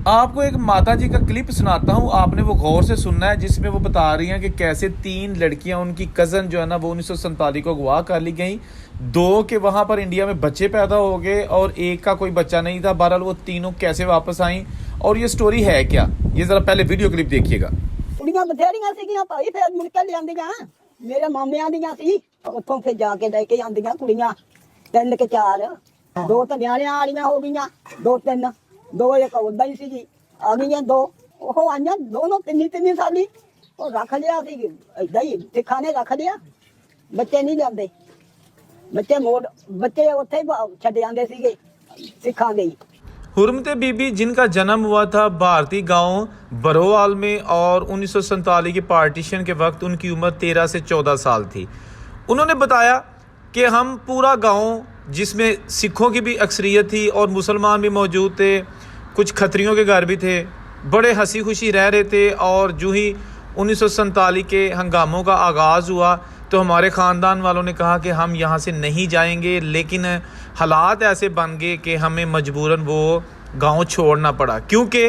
آپ کو ایک ماتا جی کا کلپ سناتا ہوں, آپ نے وہ غور سے سننا ہے, جس میں وہ بتا رہی ہیں کہ کیسے 3 لڑکیاں ان کی کزن جو ہے نا وہ 1947 کو اغوا کر لی گئیں, 2 کے وہاں پر انڈیا میں بچے پیدا ہو گئے اور ایک کا کوئی بچہ نہیں تھا. بہرحال وہ تینوں کیسے واپس آئیں اور یہ سٹوری ہے کیا, یہ ذرا پہلے ویڈیو کلپ دیکھیے گا. ਕੁੜੀਆਂ ਬਥੇਰੀਆਂ ਸੀਗੀਆਂ ਭਾਈ, ਫਿਰ ਮੁੜ ਕੇ ਲਿਆਂਦੀਆਂ ਮੇਰੇ ਮਾਮਿਆਂ ਦੀਆਂ ਸੀ, ਉੱਥੋਂ ਫਿਰ ਜਾ ਕੇ ਲੈ ਕੇ ਆਂਦੀਆਂ ਕੁੜੀਆਂ 3 ਕੇ 4, 2 ਤਾਂ ਨਿਆਣਿਆਂ ਵਾਲੀਆਂ ਹੋ ਗਈਆਂ, 2 3, 2 ਇੱਕ ਉਦਾਂ ਹੀ ਸੀਗੀ, ਆ ਗਈਆਂ 2 ਉਹ ਆਈਆਂ ਦੋਨੋਂ ਤਿੰਨੀ ਸਾਲੀ, ਉਹ ਰੱਖ ਲਿਆ ਸੀ ਏਦਾਂ ਹੀ ਸਿੱਖਾਂ ਨੇ ਰੱਖ ਲਿਆ, ਬੱਚੇ ਨਹੀਂ ਲਿਆਂਦੇ, ਬੱਚੇ ਉੱਥੇ ਹੀ ਛੱਡ ਜਾਂਦੇ ਸੀਗੇ ਸਿੱਖਾਂ ਦੇ. हुरमते बीबी जिनका जन्म हुआ था भारतीय गांव बरोवाल में और 1947 के पार्टीशन के वक्त उनकी उम्र 13 से 14 साल थी. उन्होंने बताया कि हम पूरा गांव, जिसमें सिखों की भी अक्सरियत थी और मुसलमान भी मौजूद थे, कुछ खत्रियों के घर भी थे, बड़े हंसी खुशी रह रहे थे. और जो ही 1947 के हंगामों का आगाज़ हुआ तो हमारे ख़ानदान वालों ने कहा कि हम यहाँ से नहीं जाएंगे, लेकिन हालात ऐसे बन गए कि हमें मजबूरन वो गांव छोड़ना पड़ा. क्योंकि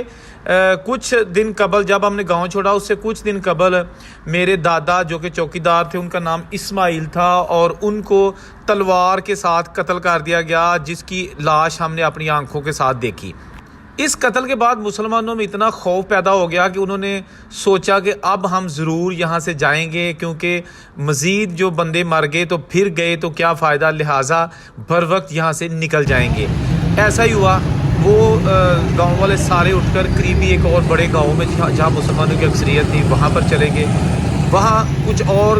कुछ दिन कबल जब हमने गांव छोड़ा, उससे कुछ दिन कबल मेरे दादा जो कि चौकीदार थे, उनका नाम इस्माइल था, और उनको तलवार के साथ कत्ल कर दिया गया, जिसकी लाश हमने अपनी आंखों के साथ देखी. इस कत्ल के बाद मुसलमानों में इतना खौफ पैदा हो गया कि उन्होंने सोचा कि अब हम ज़रूर यहाँ से जाएंगे, क्योंकि मज़ीद जो बंदे मर गए तो फिर गए तो क्या फ़ायदा, लिहाजा बर वक्त यहाँ से निकल जाएंगे. ऐसा ही हुआ. वो गांव वाले सारे उठकर करीबी एक और बड़े गांव में जहाँ मुसलमानों की अक्सरियत थी वहाँ पर चले गए. वहाँ कुछ और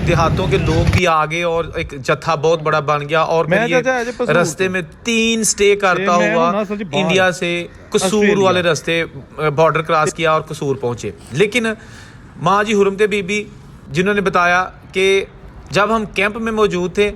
देहातों के लोग भी आ गए और एक जत्था बहुत बड़ा बन गया. और रास्ते में 3 स्टे करता हुआ इंडिया से कसूर वाले रास्ते बॉर्डर क्रॉस किया और कसूर पहुँचे. लेकिन माँ जी हुरमते बीबी जिन्होंने बताया कि जब हम कैंप में मौजूद थे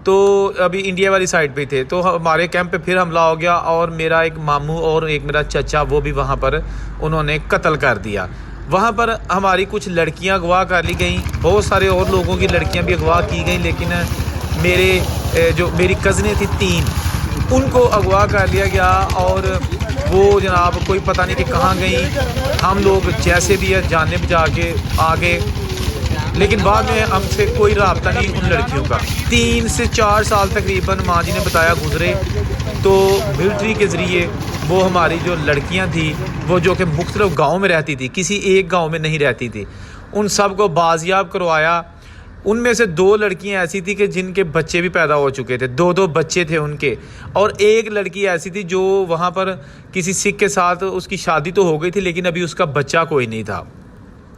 तो अभी इंडिया वाली साइड पे थे, तो हमारे कैंप पे फिर हमला हो गया और मेरा एक मामू और एक मेरा चचा वो भी वहाँ पर उन्होंने कत्ल कर दिया. वहाँ पर हमारी कुछ लड़कियाँ अगवा कर ली गई, बहुत सारे और लोगों की लड़कियाँ भी अगवा की गई, लेकिन मेरी कज़नें थी 3, उनको अगवा कर लिया गया और वो जनाब कोई पता नहीं कि कहाँ गई. हम लोग जैसे भी है जाने बचा के आ गए, लेकिन बाद में हमसे कोई राब्ता नहीं उन लड़कियों का. 3 से 4 साल तकरीबन माँ जी ने बताया गुजरे. तो मिलिट्री के ज़रिए वो हमारी जो लड़कियां थी, वो जो कि मुख्तलिफ गाँव में रहती थी, किसी एक गाँव में नहीं रहती थी, उन सब को बाजियाब करवाया. उनमें से 2 लड़कियां ऐसी थी कि जिनके बच्चे भी पैदा हो चुके थे, 2 बच्चे थे उनके, और एक लड़की ऐसी थी जो वहाँ पर किसी सिख के साथ उसकी शादी तो हो गई थी, लेकिन अभी उसका बच्चा कोई नहीं था.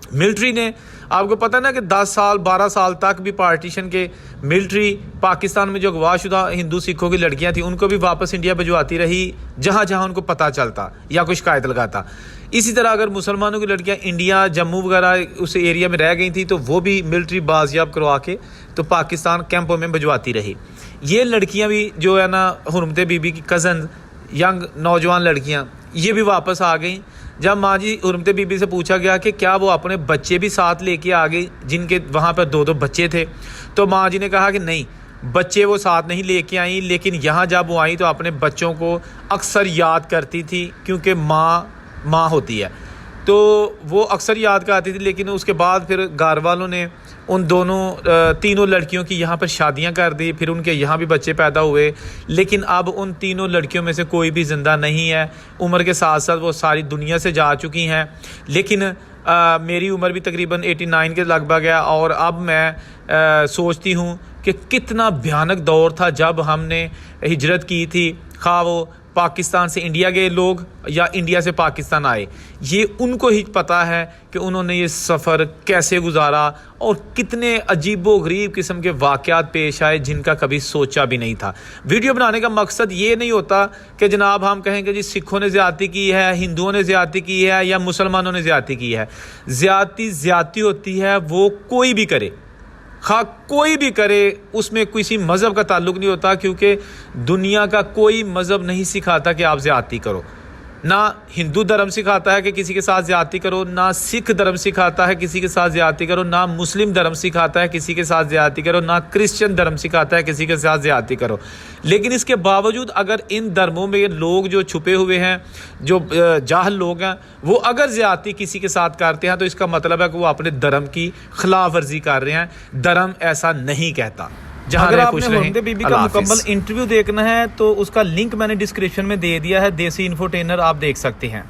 मिलिट्री ने, आपको पता ना कि 10 साल 12 साल तक भी पार्टीशन के मिलिट्री पाकिस्तान में जो अगवाशुदा हिंदू सिखों की लड़कियां थी उनको भी वापस इंडिया भिजवाती रही जहां जहां उनको पता चलता या कोई शिकायत लगाता. इसी तरह अगर मुसलमानों की लड़कियां इंडिया जम्मू वगैरह उस एरिया में रह गई थी तो वो भी मिलिट्री बाजियाब करवा के तो पाकिस्तान कैंपों में भिजवाती रही. ये लड़कियाँ भी जो है ना हुरमते बीबी की कज़न यंग नौजवान लड़कियाँ, ये भी वापस आ गई. जब माँ जी हुरमते बीबी से पूछा गया कि क्या वो अपने बच्चे भी साथ लेके आ गई, जिनके वहाँ पर 2 बच्चे थे, तो माँ जी ने कहा कि नहीं, बच्चे वो साथ नहीं लेके आई, लेकिन यहाँ जब वो आई तो अपने बच्चों को अक्सर याद करती थी, क्योंकि माँ होती है तो वो अक्सर याद करती थी. लेकिन उसके बाद फिर घर वालों ने उन 3 लड़कियों की यहाँ पर शादियाँ कर दी, फिर उनके यहाँ भी बच्चे पैदा हुए, लेकिन अब उन 3 लड़कियों में से कोई भी ज़िंदा नहीं है. उम्र के साथ साथ वो सारी दुनिया से जा चुकी हैं. लेकिन मेरी उम्र भी तकरीबन 89 के लगभग है, और अब मैं सोचती हूँ कि कितना भयानक दौर था जब हमने हिजरत की थी, खा वो पाकिस्तान से इंडिया गए लोग या इंडिया से पाकिस्तान आए. ये उनको ही पता है कि उन्होंने ये सफ़र कैसे गुजारा और कितने अजीबोगरीब किस्म के वाक़यात पेश आए जिनका कभी सोचा भी नहीं था. वीडियो बनाने का मकसद ये नहीं होता कि जनाब हम कहेंगे जी सिखों ने ज़्यादती की है, हिंदुओं ने ज़्यादती की है या मुसलमानों ने ज़्यादती की है. ज़्यादती होती है वो कोई भी करे, खा कोई भी करे, उसमें किसी मज़हब का ताल्लुक़ नहीं होता, क्योंकि दुनिया का कोई मज़हब नहीं सिखाता कि आप ज़्यादती करो. ना हिंदू धर्म सिखाता है कि किसी के साथ ज्यादती करो, ना सिख धर्म सिखाता है किसी के साथ ज्यादती करो, ना मुस्लिम धर्म सिखाता है किसी के साथ ज्यादती करो, ना क्रिश्चियन धर्म सिखाता है किसी के साथ ज्यादती करो। लेकिन इसके बावजूद अगर इन धर्मों में लोग जो छुपे हुए हैं, जो जाहल लोग हैं, वो अगर ज्यादती किसी के साथ करते हैं तो इसका मतलब है कि वो अपने धर्म की खिलाफ वर्जी कर रहे हैं। धर्म ऐसा नहीं कहता। अगर आपने हुरंदे बीबी का मुकम्मल इंटरव्यू देखना है तो उसका लिंक मैंने डिस्क्रिप्शन में दे दिया है, देसी इन्फोटेनर, आप देख सकते हैं।